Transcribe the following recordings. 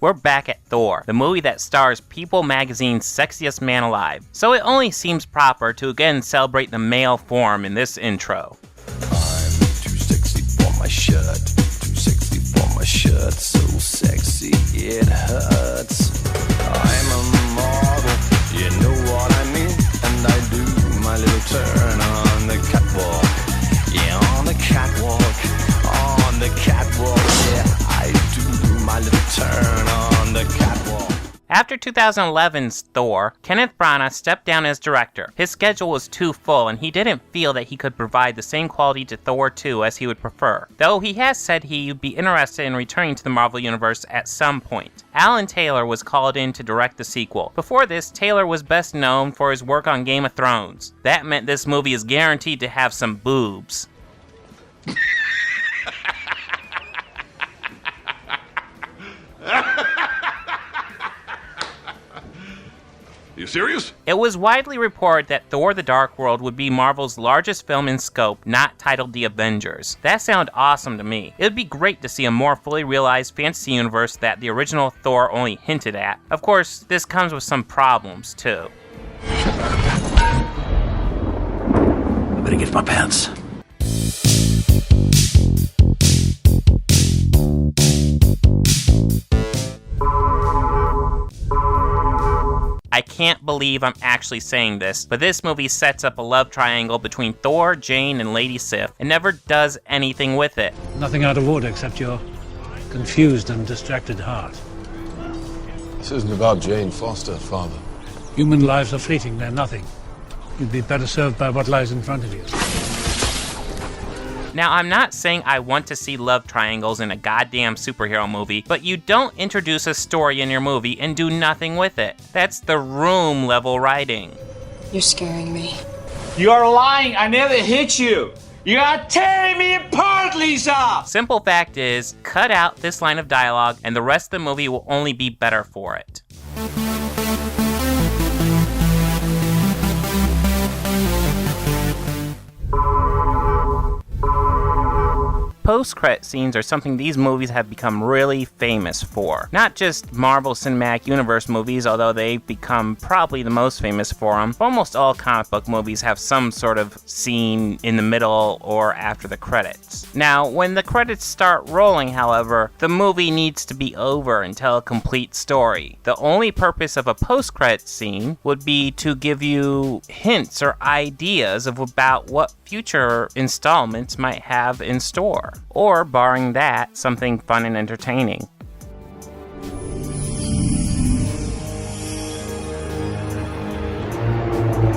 We're back at Thor, the movie that stars People magazine's sexiest man alive. So it only seems proper to again celebrate the male form in this intro. I'm too sexy for my shirt, too sexy for my shirt, so sexy it hurts. I'm a model, you know what I mean, and I do my little turn on the catwalk. Yeah, on the catwalk, on the catwalk, yeah, I do my little turn on the catwalk. After 2011's Thor, Kenneth Branagh stepped down as director. His schedule was too full, and he didn't feel that he could provide the same quality to Thor 2 as he would prefer, though he has said he'd be interested in returning to the Marvel Universe at some point. Alan Taylor was called in to direct the sequel. Before this, Taylor was best known for his work on Game of Thrones. That meant this movie is guaranteed to have some boobs. You serious? It was widely reported that Thor: The Dark World would be Marvel's largest film in scope, not titled The Avengers. That sounded awesome to me. It would be great to see a more fully realized fantasy universe that the original Thor only hinted at. Of course, this comes with some problems, too. I better get my pants. I can't believe I'm actually saying this, but this movie sets up a love triangle between Thor, Jane, and Lady Sif, and never does anything with it. Nothing out of order except your confused and distracted heart. This isn't about Jane Foster, Father. Human lives are fleeting, they're nothing. You'd be better served by what lies in front of you. Now, I'm not saying I want to see love triangles in a goddamn superhero movie, but you don't introduce a story in your movie and do nothing with it. That's the Room level writing. You're scaring me. You are lying. I never hit you. You are tearing me apart, Lisa! Simple fact is, cut out this line of dialogue and the rest of the movie will only be better for it. Post-credit scenes are something these movies have become really famous for. Not just Marvel Cinematic Universe movies, although they've become probably the most famous for them. Almost all comic book movies have some sort of scene in the middle or after the credits. Now, when the credits start rolling, however, the movie needs to be over and tell a complete story. The only purpose of a post-credit scene would be to give you hints or ideas about what future installments might have in store. Or, barring that, something fun and entertaining.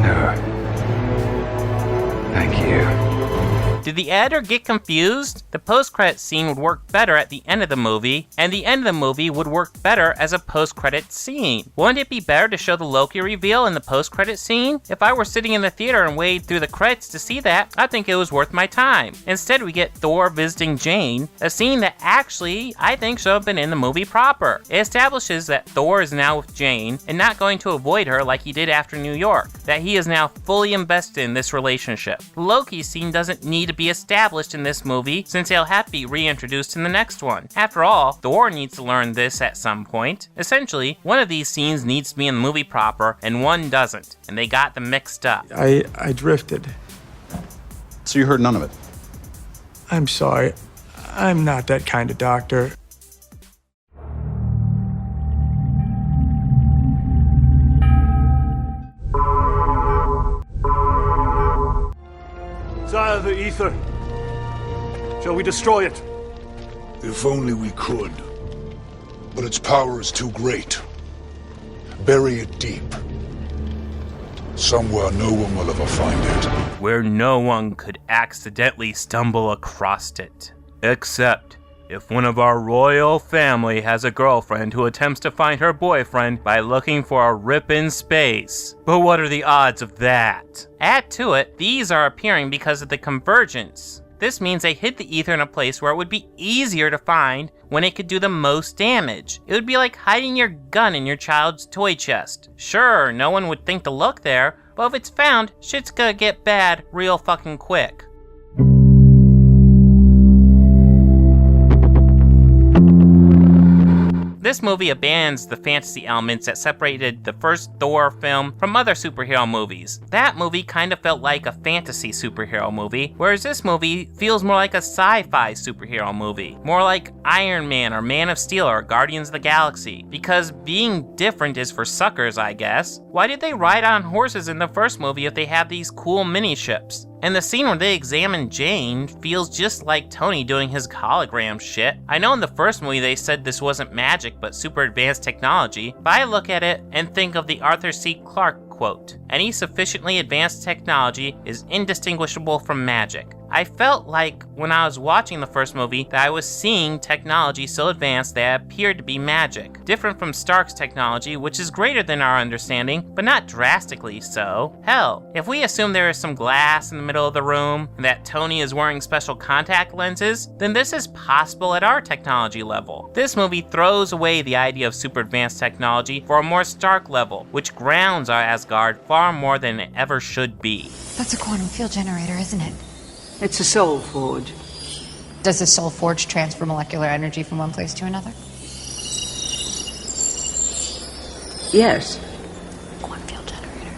No. Thank you. Did the editor get confused? The post-credit scene would work better at the end of the movie, and the end of the movie would work better as a post-credit scene. Wouldn't it be better to show the Loki reveal in the post-credit scene? If I were sitting in the theater and waited through the credits to see that, I think it was worth my time. Instead, we get Thor visiting Jane, a scene that actually, I think, should have been in the movie proper. It establishes that Thor is now with Jane, and not going to avoid her like he did after New York, that he is now fully invested in this relationship. The Loki scene doesn't need to be established in this movie, since he'll have to be reintroduced in the next one. After all, Thor needs to learn this at some point. Essentially, one of these scenes needs to be in the movie proper, and one doesn't, and they got them mixed up. I drifted. So you heard none of it? I'm sorry. I'm not that kind of doctor. Sire, the ether. Shall we destroy it? If only we could. But its power is too great. Bury it deep. Somewhere no one will ever find it. Where no one could accidentally stumble across it. Except if one of our royal family has a girlfriend who attempts to find her boyfriend by looking for a rip in space. But what are the odds of that? Add to it, these are appearing because of the convergence. This means they hid the ether in a place where it would be easier to find when it could do the most damage. It would be like hiding your gun in your child's toy chest. Sure, no one would think to look there, but if it's found, shit's gonna get bad real fucking quick. this movie abandons the fantasy elements that separated the first Thor film from other superhero movies. That movie kind of felt like a fantasy superhero movie, whereas this movie feels more like a sci-fi superhero movie. More like Iron Man or Man of Steel or Guardians of the Galaxy. Because being different is for suckers, I guess. Why did they ride on horses in the first movie if they have these cool mini-ships? And the scene where they examine Jane feels just like Tony doing his hologram shit. I know in the first movie they said this wasn't magic but super advanced technology, but I look at it and think of the Arthur C. Clarke quote, "Any sufficiently advanced technology is indistinguishable from magic." I felt like when I was watching the first movie that I was seeing technology so advanced that it appeared to be magic. Different from Stark's technology, which is greater than our understanding, but not drastically so. Hell, if we assume there is some glass in the middle of the room and that Tony is wearing special contact lenses, then this is possible at our technology level. This movie throws away the idea of super advanced technology for a more Stark level, which grounds our Asgard far more than it ever should be. That's a quantum field generator, isn't it? It's a soul forge. Does the soul forge transfer molecular energy from one place to another? Yes. Quantum field generator.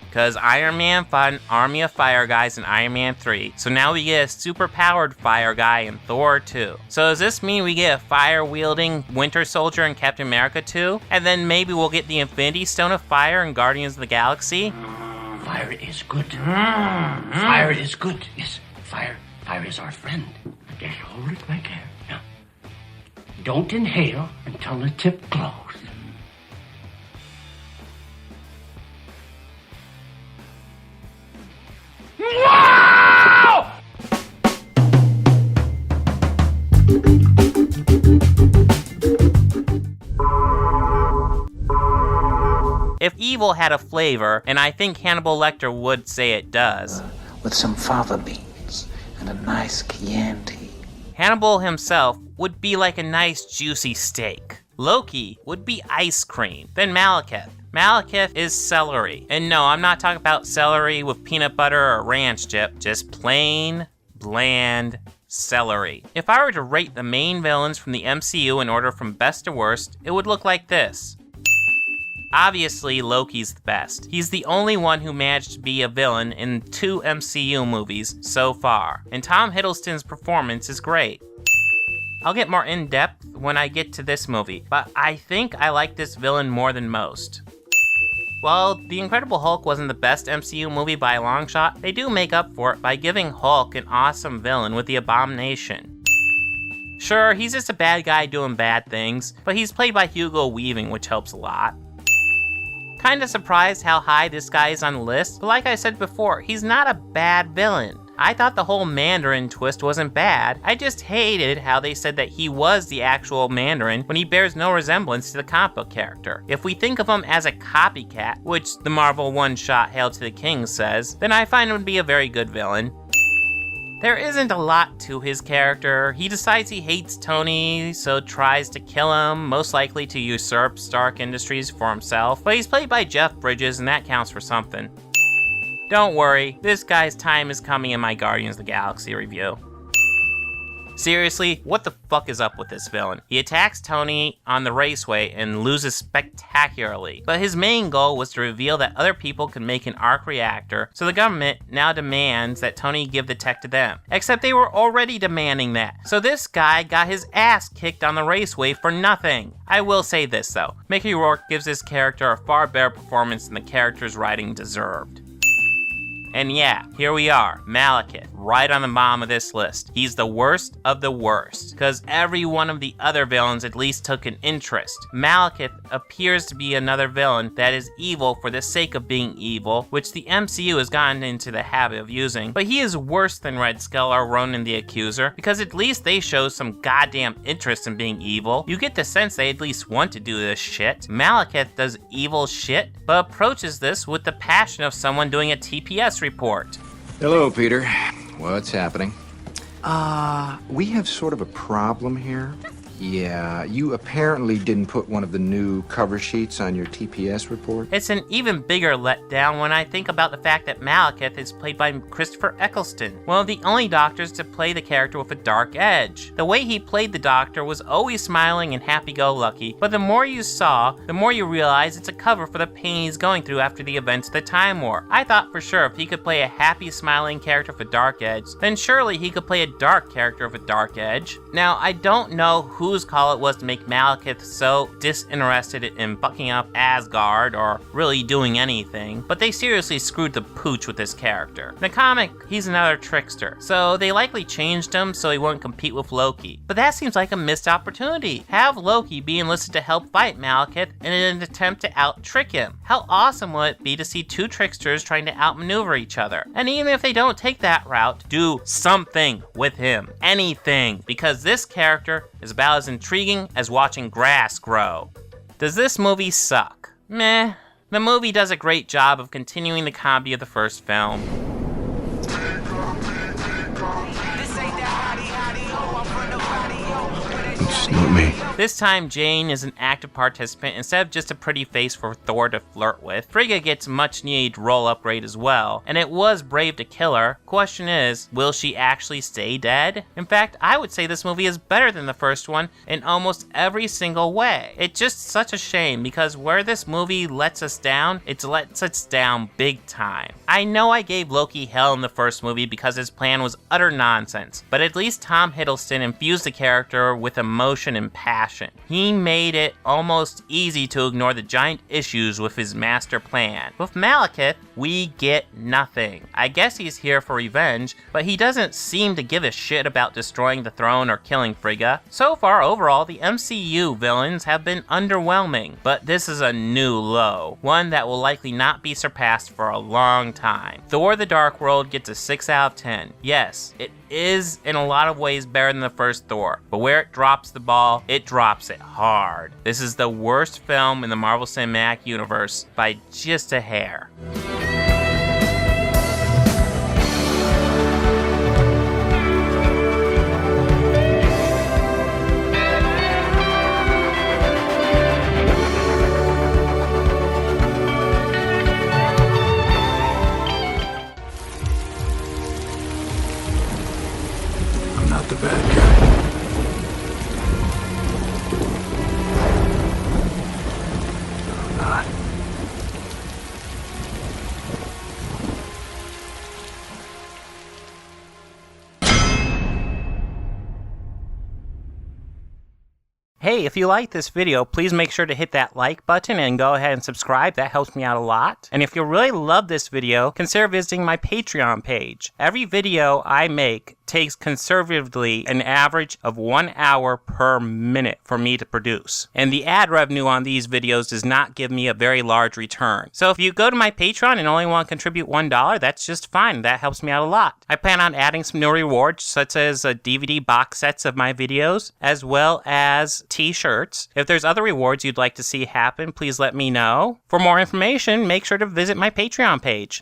Because Iron Man fought an army of fire guys in Iron Man 3, so now we get a super-powered fire guy in Thor 2. So does this mean we get a fire-wielding Winter Soldier in Captain America 2? And then maybe we'll get the Infinity Stone of Fire in Guardians of the Galaxy? Fire is good. Fire is good. Yes, fire is our friend. Just hold it right there. Now, don't inhale until the tip glows. Wow! If evil had a flavor, and I think Hannibal Lecter would say it does, With some fava beans and a nice Chianti. Hannibal himself would be like a nice juicy steak. Loki would be ice cream. Then Malekith. Malekith is celery. And no, I'm not talking about celery with peanut butter or ranch dip, just plain, bland celery. If I were to rate the main villains from the MCU in order from best to worst, it would look like this. Obviously, Loki's the best. He's the only one who managed to be a villain in 2 MCU movies so far, and Tom Hiddleston's performance is great. I'll get more in-depth when I get to this movie, but I think I like this villain more than most. While The Incredible Hulk wasn't the best MCU movie by a long shot, they do make up for it by giving Hulk an awesome villain with the Abomination. Sure, he's just a bad guy doing bad things, but he's played by Hugo Weaving, which helps a lot. Kinda surprised how high this guy is on the list, but like I said before, he's not a bad villain. I thought the whole Mandarin twist wasn't bad, I just hated how they said that he was the actual Mandarin when he bears no resemblance to the comic book character. If we think of him as a copycat, which the Marvel one-shot Hail to the King says, then I find him to be a very good villain. There isn't a lot to his character. He decides he hates Tony, so tries to kill him, most likely to usurp Stark Industries for himself, but he's played by Jeff Bridges and that counts for something. Don't worry, this guy's time is coming in my Guardians of the Galaxy review. Seriously, what the fuck is up with this villain? He attacks Tony on the raceway and loses spectacularly, but his main goal was to reveal that other people can make an arc reactor, so the government now demands that Tony give the tech to them. Except they were already demanding that, so this guy got his ass kicked on the raceway for nothing. I will say this though, Mickey Rourke gives this character a far better performance than the character's writing deserved. And yeah, here we are, Malekith, right on the bottom of this list. He's the worst of the worst, because every one of the other villains at least took an interest. Malekith appears to be another villain that is evil for the sake of being evil, which the MCU has gotten into the habit of using, but he is worse than Red Skull or Ronan the Accuser, because at least they show some goddamn interest in being evil. You get the sense they at least want to do this shit. Malekith does evil shit, but approaches this with the passion of someone doing a TPS report. Hello, Peter. What's happening? We have sort of a problem here. Yeah, you apparently didn't put one of the new cover sheets on your TPS report. It's an even bigger letdown when I think about the fact that Malekith is played by Christopher Eccleston, one of the only doctors to play the character with a dark edge. The way he played the Doctor was always smiling and happy-go-lucky, but the more you saw, the more you realize it's a cover for the pain he's going through after the events of the Time War. I thought for sure if he could play a happy, smiling character with a dark edge, then surely he could play a dark character with a dark edge. Now, I don't know whose call it was to make Malekith so disinterested in bucking up Asgard or really doing anything, but they seriously screwed the pooch with this character. In the comic, he's another trickster, so they likely changed him so he wouldn't compete with Loki. But that seems like a missed opportunity. Have Loki be enlisted to help fight Malekith in an attempt to out-trick him. How awesome will it be to see two tricksters trying to outmaneuver each other? And even if they don't take that route, do something with him. Anything. Because this character is about as intriguing as watching grass grow. Does this movie suck? Meh. The movie does a great job of continuing the comedy of the first film. It's not me. This time, Jane is an active participant instead of just a pretty face for Thor to flirt with. Frigga gets much needed role upgrade as well, and it was brave to kill her. Question is, will she actually stay dead? In fact, I would say this movie is better than the first one in almost every single way. It's just such a shame because where this movie lets us down, it lets us down big time. I know I gave Loki hell in the first movie because his plan was utter nonsense, but at least Tom Hiddleston infused the character with emotion and passion. He made it almost easy to ignore the giant issues with his master plan. With Malekith, we get nothing. I guess he's here for revenge, but he doesn't seem to give a shit about destroying the throne or killing Frigga. So far, overall, the MCU villains have been underwhelming, but this is a new low, one that will likely not be surpassed for a long time. Thor: The Dark World gets a 6 out of 10. Yes, it is in a lot of ways better than the first Thor, but where it drops the ball, it drops it hard. This is the worst film in the Marvel Cinematic Universe by just a hair. I'm not the bad guy. I'm not. Hey, if you like this video, please make sure to hit that like button and go ahead and subscribe. That helps me out a lot. And if you really love this video, consider visiting my Patreon page. Every video I make takes conservatively an average of 1 hour per minute for me to produce. And the ad revenue on these videos does not give me a very large return. So if you go to my Patreon and only want to contribute $1, that's just fine. That helps me out a lot. I plan on adding some new rewards, such as DVD box sets of my videos, as well as t-shirts. If there's other rewards you'd like to see happen, please let me know. For more information, make sure to visit my Patreon page.